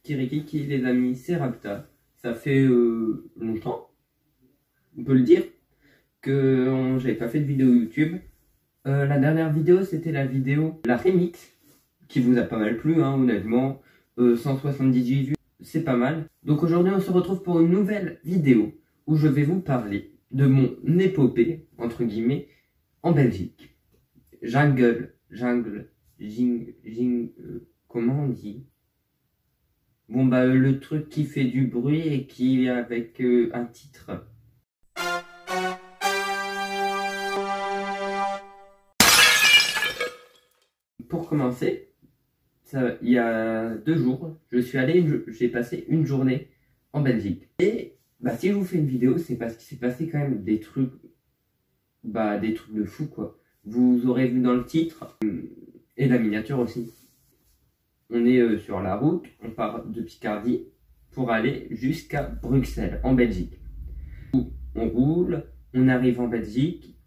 Kirikiki les amis, c'est Rapta. Ça fait longtemps, on peut le dire, que j'avais pas fait de vidéo YouTube. La dernière vidéo, c'était la vidéo, la remix, qui vous a pas mal plu, hein, honnêtement. 178 vues, c'est pas mal. Donc aujourd'hui, on se retrouve pour une nouvelle vidéo où je vais vous parler de mon épopée, entre guillemets, en Belgique. Comment on dit? Bon bah le truc qui fait du bruit et qui est avec un titre. Pour commencer, il y a 2 jours, j'ai passé une journée en Belgique. Et bah si je vous fais une vidéo, c'est parce qu'il s'est passé quand même des trucs de fou quoi. Vous aurez vu dans le titre et la miniature aussi. On est sur la route, on part de Picardie pour aller jusqu'à Bruxelles, en Belgique. On roule, on arrive en Belgique.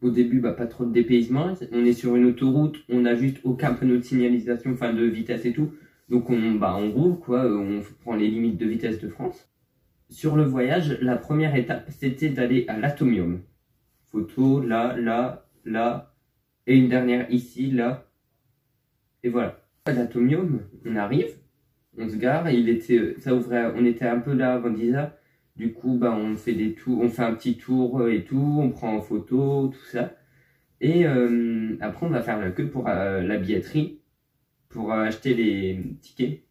Au début, pas trop de dépaysement. On est sur une autoroute, on n'a juste aucun panneau de signalisation, enfin de vitesse et tout. Donc on roule, quoi, on prend les limites de vitesse de France. Sur le voyage, la première étape, c'était d'aller à l'Atomium. Photo, là, là, là, et une dernière ici, là, et voilà. À l'Atomium, on arrive, on se gare, ça ouvrait, on était un peu là avant 10h. Du coup, on fait des tours, on fait un petit tour et tout, on prend en photo, tout ça. Et après, on va faire la queue pour la billetterie, pour acheter les tickets,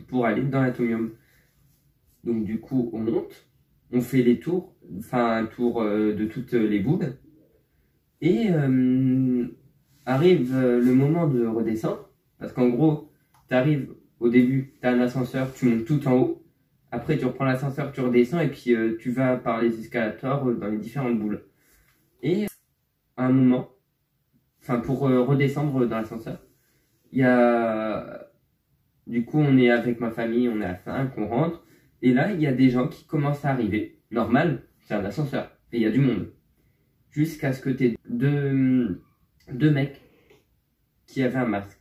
pour aller dans l'Atomium. Donc du coup, on monte, on fait les tours, enfin un tour de toutes les boules. Et arrive le moment de redescendre, parce qu'en gros, tu arrives au début, tu as un ascenseur, tu montes tout en haut. Après, tu reprends l'ascenseur, tu redescends et puis tu vas par les escalators dans les différentes boules. Et à un moment, enfin pour redescendre dans l'ascenseur, il y a... Du coup, on est avec ma famille, on est à 5, on rentre. Et là, il y a des gens qui commencent à arriver. Normal, c'est un ascenseur. Et il y a du monde. Jusqu'à ce que tu aies deux mecs qui avaient un masque.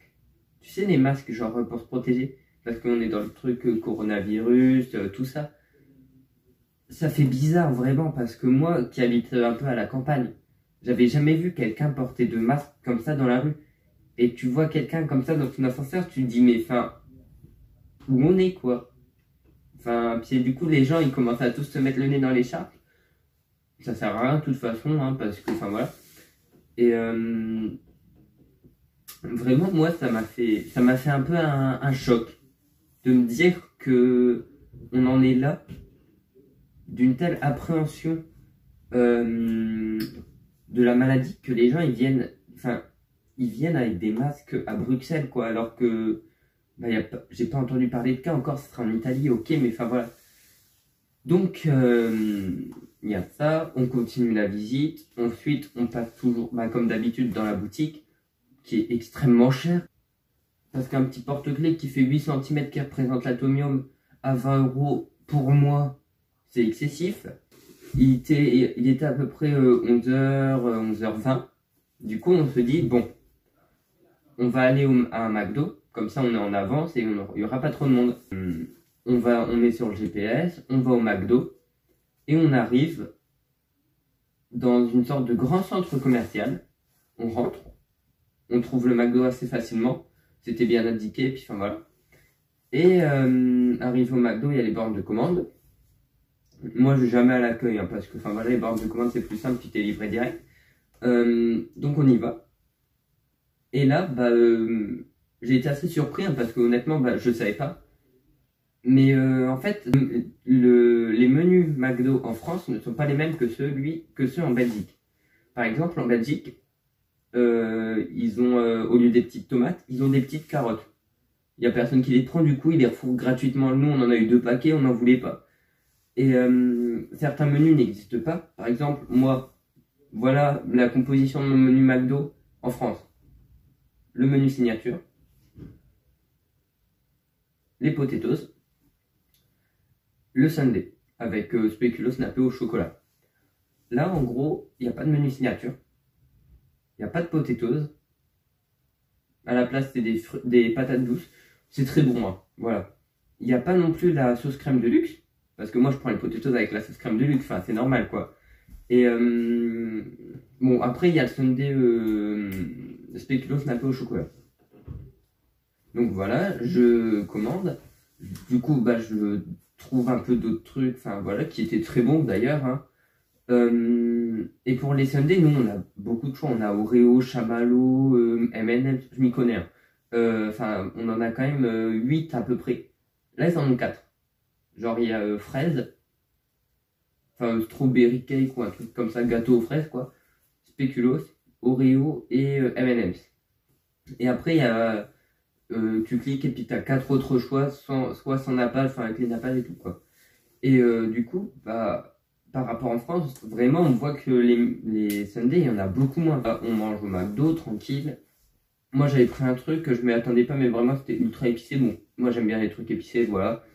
Tu sais, les masques, genre pour se protéger. Parce qu'on est dans le truc coronavirus, tout ça. Ça fait bizarre vraiment parce que moi qui habite un peu à la campagne, j'avais jamais vu quelqu'un porter de masque comme ça dans la rue. Et tu vois quelqu'un comme ça dans ton ascenseur, tu te dis mais enfin, où on est quoi? Enfin, puis du coup les gens ils commencent à tous se mettre le nez dans les l'écharpe. Ça sert à rien de toute façon, hein, parce que enfin voilà. Et vraiment moi ça m'a fait un peu un choc de me dire que on en est là, d'une telle appréhension de la maladie que les gens ils viennent avec des masques à Bruxelles quoi, alors que j'ai pas entendu parler de cas encore, ce sera en Italie, ok, mais enfin voilà. Donc il y a ça, on continue la visite, ensuite on passe toujours comme d'habitude dans la boutique qui est extrêmement chère parce qu'un petit porte-clés qui fait 8 cm qui représente l'Atomium à 20 € pour moi, c'est excessif. Il était à peu près 11h, 11h20. Du coup, on se dit, bon, on va aller à un McDo. Comme ça, on est en avance et il n'y aura pas trop de monde. On est sur le GPS, on va au McDo. Et on arrive dans une sorte de grand centre commercial. On rentre. On trouve le McDo assez facilement. C'était bien indiqué, puis enfin voilà. Et arrive au McDo, il y a les bornes de commande. Moi, je vais jamais à l'accueil, hein, parce que enfin voilà, les bornes de commande c'est plus simple, puis t'es livré direct. Donc on y va. Et là, j'ai été assez surpris, hein, parce que honnêtement, je savais pas. Mais en fait, les menus McDo en France ne sont pas les mêmes que ceux en Belgique. Par exemple, en Belgique, ils ont, au lieu des petites tomates, ils ont des petites carottes. Il n'y a personne qui les prend, du coup, ils les refourguent gratuitement. Nous, on en a eu 2 paquets, on n'en voulait pas. Et certains menus n'existent pas. Par exemple, moi, voilà la composition de mon menu McDo en France. Le menu signature, les potatoes, le sundae avec spéculoos nappé au chocolat. Là, en gros, il n'y a pas de menu signature. Il n'y a pas de potatoes. À la place, c'est des patates douces. C'est très bon, hein. Voilà. il n'y a pas non plus la sauce crème de luxe, parce que moi je prends les potatoes avec la sauce crème de luxe, enfin c'est normal quoi. Et bon, après il y a le sundae spéculoos nappé au chocolat. Donc voilà, je commande. Du coup, bah, je trouve un peu d'autres trucs, enfin voilà, qui étaient très bons d'ailleurs. Hein. Et pour les sundaes, nous on a beaucoup de choix. On a Oreo, Chamallow, M&M's, je m'y connais. Hein. Enfin, on en a quand même 8 à peu près. Là, ils en ont 4. Genre, il y a fraise, enfin strawberry cake ou un truc comme ça, gâteau aux fraises quoi. Spéculoos, Oreo et M&M's. Et après, il y a tu cliques et puis tu as 4 autres choix, soit sans napalm, enfin avec les napalm et tout quoi. Et du coup, bah, par rapport en France, vraiment on voit que les sundaes, il y en a beaucoup moins. Bah, on mange au McDo, tranquille. Moi j'avais pris un truc que je m'y attendais pas, mais vraiment c'était ultra épicé. Bon, moi j'aime bien les trucs épicés, voilà.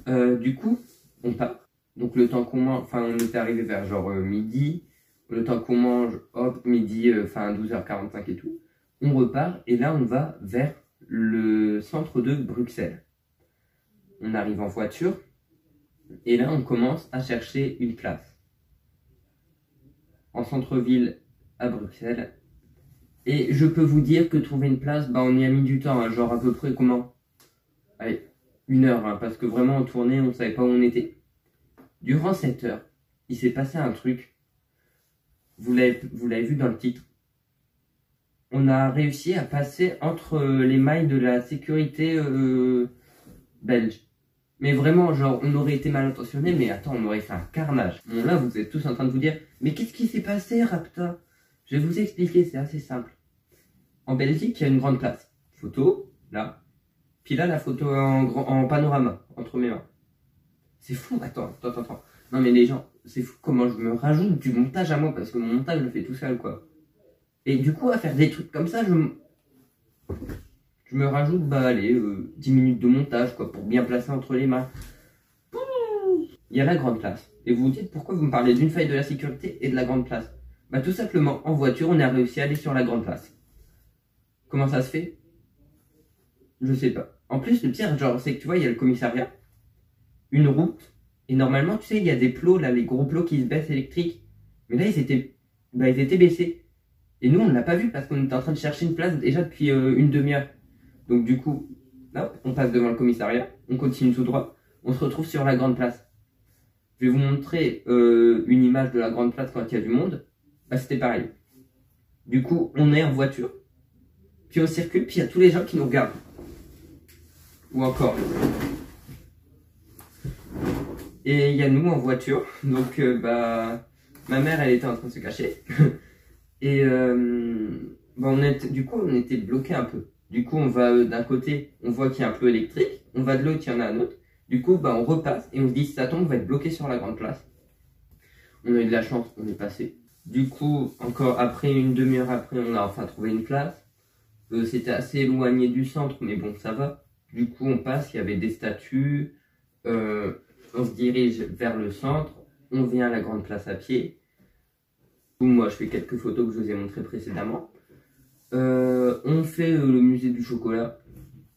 Du coup, on part. Donc le temps qu'on mange, enfin on était arrivé vers genre midi. Le temps qu'on mange, hop, midi, enfin 12h45 et tout. On repart et là on va vers le centre de Bruxelles. On arrive en voiture et là on commence à chercher une place en centre-ville à Bruxelles. Et je peux vous dire que trouver une place, bah on y a mis du temps, hein, genre à peu près comment? Allez, 1 heure, hein, parce que vraiment en tournée on savait pas où on était. Durant cette heure, il s'est passé un truc, vous l'avez vu dans le titre. On a réussi à passer entre les mailles de la sécurité belge. Mais vraiment, genre, on aurait été mal intentionné, mais attends, on aurait fait un carnage. Bon, là, vous êtes tous en train de vous dire, mais qu'est-ce qui s'est passé, Rapta? Je vais vous expliquer, c'est assez simple. En Belgique, il y a une grande place. Photo, là. Puis là, la photo en panorama, entre mes mains. C'est fou, attends. Non, mais les gens, c'est fou comment je me rajoute du montage à moi, parce que mon montage, je le fais tout seul, quoi. Et du coup, à faire des trucs comme ça, je me rajoute, bah allez, 10 minutes de montage, quoi, pour bien placer entre les mains. Il y a la grande place. Et vous vous dites, pourquoi vous me parlez d'une faille de la sécurité et de la grande place? Bah tout simplement, en voiture, on a réussi à aller sur la grande place. Comment ça se fait? Je sais pas. En plus, le pire, genre, c'est que tu vois, il y a le commissariat, une route, et normalement, tu sais, il y a des plots, là, les gros plots qui se baissent électriques. Mais là, ils étaient baissés. Et nous, on ne l'a pas vu parce qu'on était en train de chercher une place déjà depuis une demi-heure. Donc du coup, là, on passe devant le commissariat, on continue tout droit, on se retrouve sur la grande place. Je vais vous montrer une image de la grande place quand il y a du monde. Bah, c'était pareil. Du coup, on est en voiture, puis on circule, puis il y a tous les gens qui nous regardent. Ou encore. Et il y a nous en voiture, donc bah, ma mère, elle était en train de se cacher. Et bah du coup, on était bloqué un peu. Du coup, on va d'un côté, on voit qu'il y a un flot électrique. On va de l'autre, il y en a un autre. Du coup, bah, on repasse et on se dit, si ça tombe, on va être bloqué sur la grande place. On a eu de la chance, on est passé. Du coup, encore après, une demi-heure après, on a enfin trouvé une place. C'était assez éloigné du centre, mais bon, ça va. Du coup, on passe, il y avait des statues. On se dirige vers le centre. On vient à la grande place à pied. Moi, je fais quelques photos que je vous ai montrées précédemment. On fait le musée du chocolat.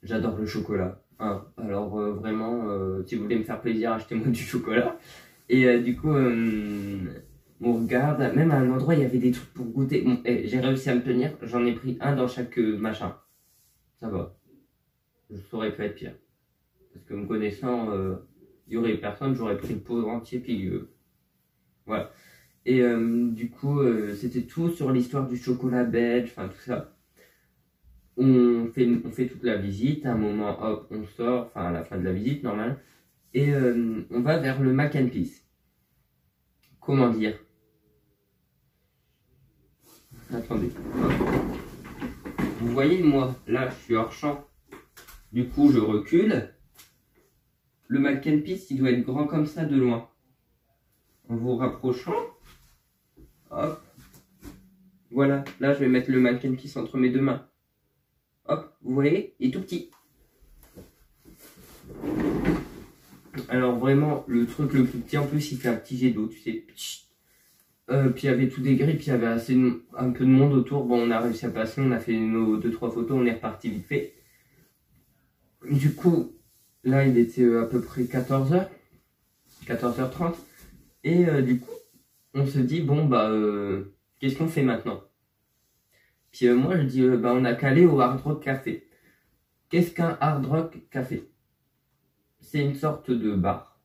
J'adore le chocolat. Hein. Alors vraiment, si vous voulez me faire plaisir, achetez-moi du chocolat. Et du coup, on regarde. Même à un endroit, il y avait des trucs pour goûter. Bon, j'ai réussi à me tenir. J'en ai pris un dans chaque machin. Ça va. Ça aurait pu être pire. Parce que me connaissant, il y aurait personne. J'aurais pris le pot entier. Puis voilà. Et du coup, c'était tout sur l'histoire du chocolat belge, enfin tout ça. On fait toute la visite, à un moment, hop, on sort, enfin à la fin de la visite, normal. Et on va vers le Mac and Peace. Comment dire? Attendez. Vous voyez, moi, là, je suis hors champ. Du coup, je recule. Le Mac and Peace, il doit être grand comme ça de loin. En vous rapprochant. Hop. Voilà, là je vais mettre le Mac and Peace entre mes deux mains. Hop, vous voyez, il est tout petit. Alors vraiment, le truc le plus petit, en plus il fait un petit jet d'eau, tu sais. Puis il y avait tout des grilles, puis il y avait un peu de monde autour. Bon, on a réussi à passer, on a fait nos 2-3 photos, on est reparti vite fait. Du coup, Là, il était à peu près 14h, 14h30. Et du coup, on se dit, bon, bah, qu'est-ce qu'on fait maintenant? Puis moi, je dis, bah, on a qu'à aller au Hard Rock Café. Qu'est-ce qu'un Hard Rock Café? C'est une sorte de bar.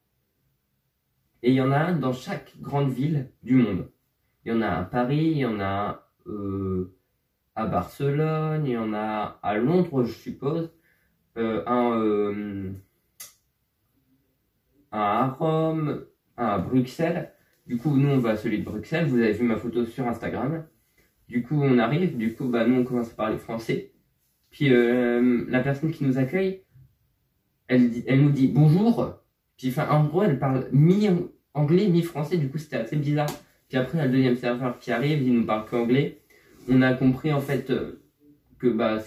Et il y en a un dans chaque grande ville du monde. Il y en a à Paris, il y en a à Barcelone, il y en a à Londres, je suppose, un à Rome, un à Bruxelles. Du coup, nous, on va à celui de Bruxelles. Vous avez vu ma photo sur Instagram. Du coup, on arrive. Du coup, bah, nous, on commence à parler français. Puis, la personne qui nous accueille, elle nous dit bonjour. Puis, enfin, en gros, elle parle mi-anglais, mi-français. Du coup, c'était assez bizarre. Puis après, il y a le deuxième serveur qui arrive. Il nous parle qu'anglais. On a compris, en fait, que bah,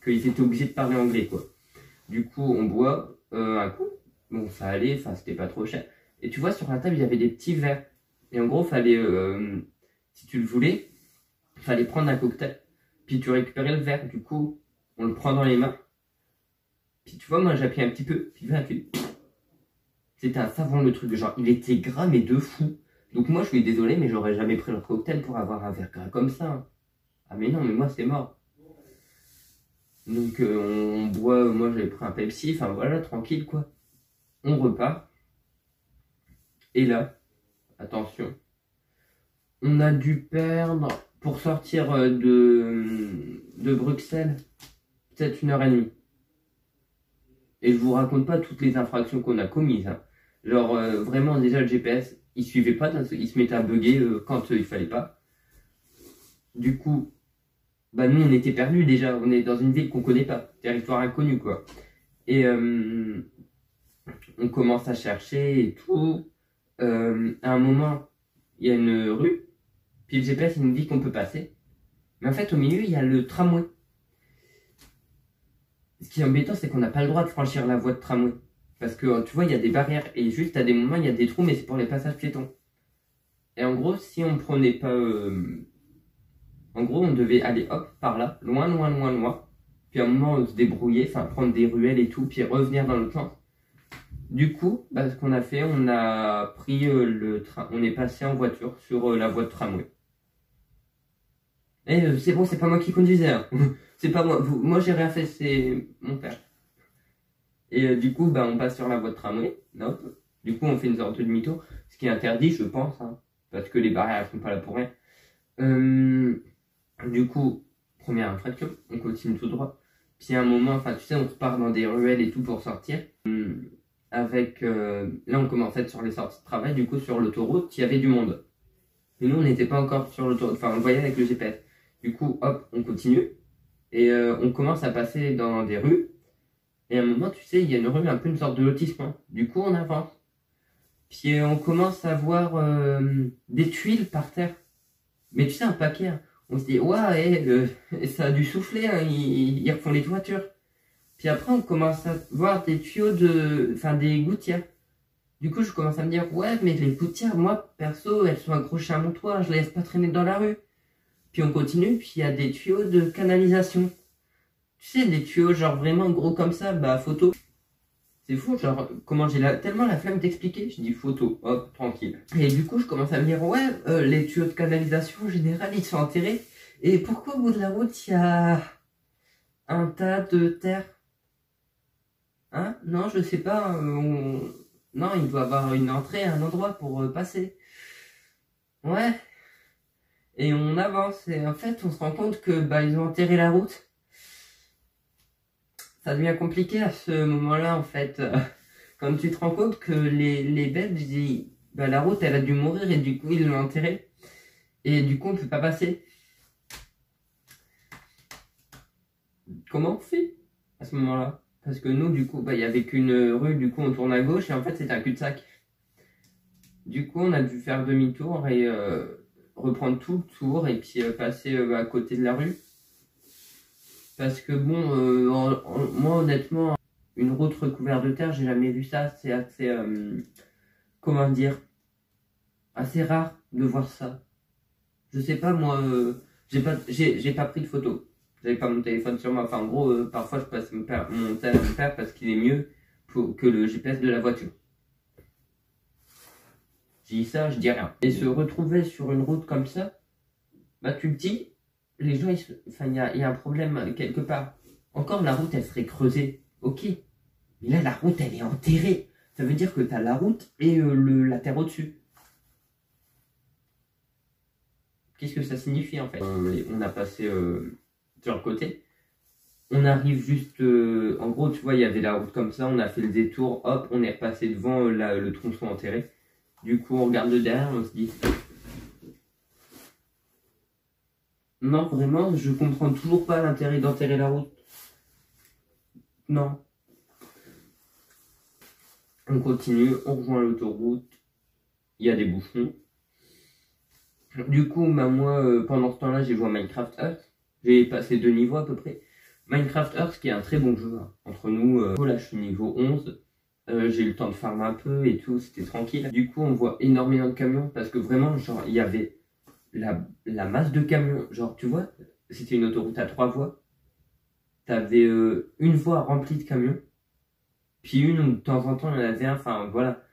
qu'ils étaient obligés de parler anglais, quoi. Du coup, on boit un coup. Bon, ça allait, enfin, c'était pas trop cher. Et tu vois, sur la table, il y avait des petits verres. Et en gros, fallait, si tu le voulais, fallait prendre un cocktail. Puis tu récupérais le verre. Du coup, on le prend dans les mains. Puis tu vois, moi, j'appuie un petit peu. Puis le verre, c'était un savon, le truc. Genre, il était gras, mais de fou. Donc moi, je suis désolé, mais j'aurais jamais pris le cocktail pour avoir un verre gras comme ça, hein. Ah mais non, mais moi, c'est mort. Donc on boit, moi, j'avais pris un Pepsi. Enfin voilà, tranquille, quoi. On repart. Et là, attention, on a dû perdre, pour sortir de Bruxelles, peut-être 1h30. Et je vous raconte pas toutes les infractions qu'on a commises, hein. Genre, vraiment, déjà, le GPS, il suivait pas, il se mettait à bugger quand il fallait pas. Du coup, bah nous, on était perdus déjà. On est dans une ville qu'on connaît pas, territoire inconnu, quoi. Et on commence à chercher et tout. À un moment, il y a une rue. Puis le GPS, il nous dit qu'on peut passer. Mais en fait, au milieu, il y a le tramway. Ce qui est embêtant, c'est qu'on n'a pas le droit de franchir la voie de tramway. Parce que, tu vois, il y a des barrières. Et juste, à des moments, il y a des trous, mais c'est pour les passages piétons. Et en gros, si on prenait pas... En gros, on devait aller, hop, par là, loin, loin, loin, loin. Puis à un moment, se débrouiller, enfin, prendre des ruelles et tout, puis revenir dans l'autre sens. Du coup, bah, ce qu'on a fait, on a pris le train. On est passé en voiture sur la voie de tramway. Et c'est bon, c'est pas moi qui conduisais, hein. C'est pas moi. Moi, j'ai rien fait, c'est mon père. Et du coup, bah, on passe sur la voie de tramway. Hop. Du coup, on fait une sorte de demi-tour. Ce qui est interdit, je pense, hein, parce que les barrières, elles sont pas là pour rien. Du coup, première infraction, on continue tout droit. Puis à un moment, enfin, tu sais, on repart dans des ruelles et tout pour sortir. Avec, là, on commence à être sur les sorties de travail. Du coup, sur l'autoroute, il y avait du monde. Mais nous, on n'était pas encore sur l'autoroute. Enfin, on le voyait avec le GPS. Du coup, hop, on continue. Et on commence à passer dans des rues. Et à un moment, tu sais, il y a une rue, un peu une sorte de lotissement. Du coup, on avance. Puis on commence à voir des tuiles par terre. Mais tu sais, un paquet, hein. On se dit, ouais, ça a dû souffler, hein, ils refont les toitures. Puis après, on commence à voir des tuyaux enfin, des gouttières. Du coup, je commence à me dire, ouais, mais les gouttières, moi, perso, elles sont accrochées à mon toit, je les laisse pas traîner dans la rue. Puis on continue, puis il y a des tuyaux de canalisation. Tu sais, des tuyaux genre vraiment gros comme ça, bah photo. C'est fou, genre, comment j'ai tellement la flemme d'expliquer. Je dis photo, hop, tranquille. Et du coup, je commence à me dire, ouais, les tuyaux de canalisation en général, ils sont enterrés. Et pourquoi au bout de la route, il y a un tas de terre? Hein? Non, je sais pas. Non, il doit y avoir une entrée, un endroit pour passer. Ouais. Et on avance. Et en fait, on se rend compte que bah ils ont enterré la route. Ça devient compliqué à ce moment-là, en fait. Quand tu te rends compte que les Belges, bah, la route, elle a dû mourir et du coup, ils l'ont enterrée. Et du coup, on ne peut pas passer. Comment on fait à ce moment-là? Parce que nous, du coup, bah, il n'y avait qu'une rue, du coup, on tourne à gauche et en fait, c'était un cul-de-sac. Du coup, on a dû faire demi-tour et reprendre tout le tour et puis passer à côté de la rue. Parce que bon, moi, honnêtement, une route recouverte de terre, j'ai jamais vu ça. C'est assez, comment dire, assez rare de voir ça. Je sais pas, moi, j'ai pas pris de photos. J'avais pas mon téléphone sur moi. Enfin, en gros, parfois, je passe mon tel à mon père parce qu'il est mieux que le GPS de la voiture. Je dis ça, je dis rien. Et se retrouver sur une route comme ça, bah tu le dis, les gens, il y a un problème quelque part. Encore la route, elle serait creusée, ok. Mais là, la route, elle est enterrée. Ça veut dire que tu as la route et la terre au-dessus. Qu'est-ce que ça signifie en fait? On a passé sur le côté. On arrive juste, en gros, tu vois, il y avait la route comme ça, on a fait le détour, hop, on est repassé devant le tronçon enterré. Du coup, on regarde de derrière, on se dit... Non, vraiment, je comprends toujours pas l'intérêt d'enterrer la route. Non. On continue, on rejoint l'autoroute, il y a des bouchons. Du coup, bah, moi, pendant ce temps-là, j'ai joué à Minecraft Earth. J'ai passé 2 niveaux à peu près. Minecraft Earth, qui est un très bon jeu, hein. Entre nous, là, je suis niveau 11. J'ai eu le temps de farmer un peu et tout, c'était tranquille. Du coup, on voit énormément de camions parce que vraiment, genre, il y avait la masse de camions. Genre, tu vois, c'était une autoroute à 3 voies. T'avais une voie remplie de camions. Puis une où de temps en temps, il y en avait un, enfin, voilà.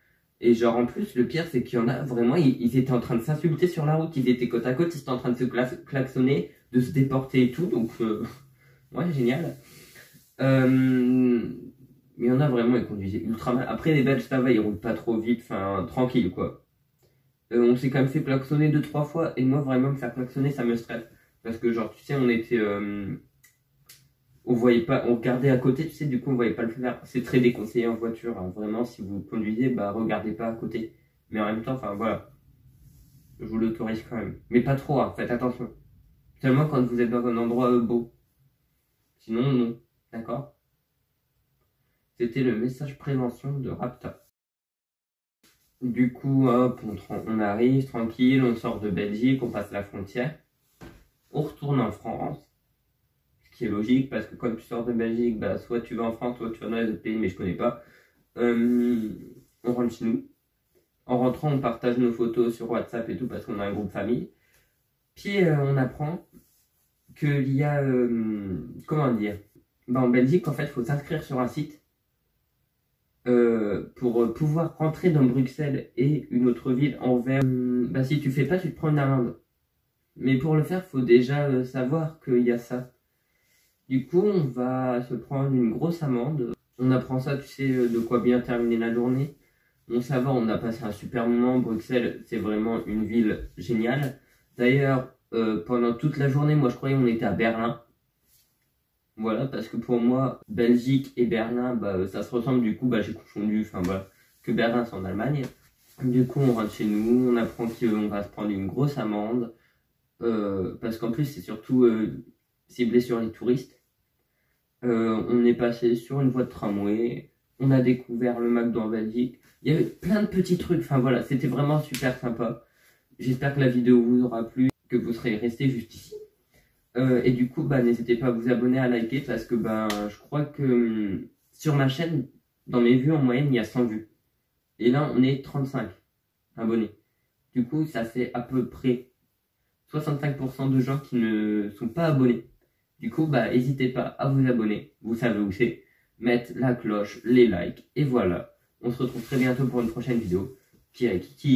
Et genre, en plus, le pire, c'est qu'il y en a vraiment, ils étaient en train de s'insulter sur la route. Ils étaient côte à côte, ils étaient en train de se klaxonner, de se déporter et tout. Donc, ouais, génial. Mais il y en a vraiment, ils conduisaient ultra mal. Après, les Belges, ça va, ils roulent pas trop vite, enfin, tranquille, quoi. On s'est quand même fait klaxonner 2-3 fois, et moi, vraiment, me faire klaxonner, ça me stresse. Parce que, genre, tu sais, on était... on voyait pas, on regardait à côté, tu sais, du coup, on voyait pas le faire. C'est très déconseillé en voiture, hein. Vraiment, si vous conduisez, bah, regardez pas à côté. Mais en même temps, enfin, voilà. Je vous l'autorise quand même. Mais pas trop, hein, faites attention. Seulement quand vous êtes dans un endroit beau. Sinon, non. D'accord? C'était le message prévention de Rapta. Du coup, hop, on arrive tranquille, on sort de Belgique, on passe la frontière. On retourne en France. Ce qui est logique parce que quand tu sors de Belgique, bah, soit tu vas en France, soit tu vas dans les autres pays, mais je connais pas. On rentre chez nous. En rentrant, on partage nos photos sur WhatsApp et tout parce qu'on a un groupe famille. Puis on apprend qu'il y a, comment dire, bah, en Belgique, en fait, il faut s'inscrire sur un site pour pouvoir rentrer dans Bruxelles et une autre ville envers. Bah, si tu fais pas, tu te prends une amende. Mais pour le faire, il faut déjà savoir qu'il y a ça. Du coup, on va se prendre une grosse amende. On apprend ça, tu sais, de quoi bien terminer la journée. Bon, ça va, on a passé un super moment. Bruxelles, c'est vraiment une ville géniale. D'ailleurs, pendant toute la journée, moi je croyais qu'on était à Berlin. Voilà, parce que pour moi, Belgique et Berlin, bah, ça se ressemble. Du coup, bah, j'ai confondu, enfin voilà, que Berlin c'est en Allemagne. Du coup, on rentre chez nous, on apprend qu'on va se prendre une grosse amende. Parce qu'en plus, c'est surtout ciblé sur les touristes. On est passé sur une voie de tramway. On a découvert le McDo en Belgique. Il y avait plein de petits trucs. Enfin voilà, c'était vraiment super sympa. J'espère que la vidéo vous aura plu, que vous serez resté juste ici. Et du coup, bah, n'hésitez pas à vous abonner, à liker, parce que bah, je crois que sur ma chaîne, dans mes vues en moyenne, il y a 100 vues. Et là, on est 35 abonnés. Du coup, ça fait à peu près 65% de gens qui ne sont pas abonnés. Du coup, bah, n'hésitez pas à vous abonner. Vous savez où c'est. Mettre la cloche, les likes, et voilà. On se retrouve très bientôt pour une prochaine vidéo. Pierre et Kiki.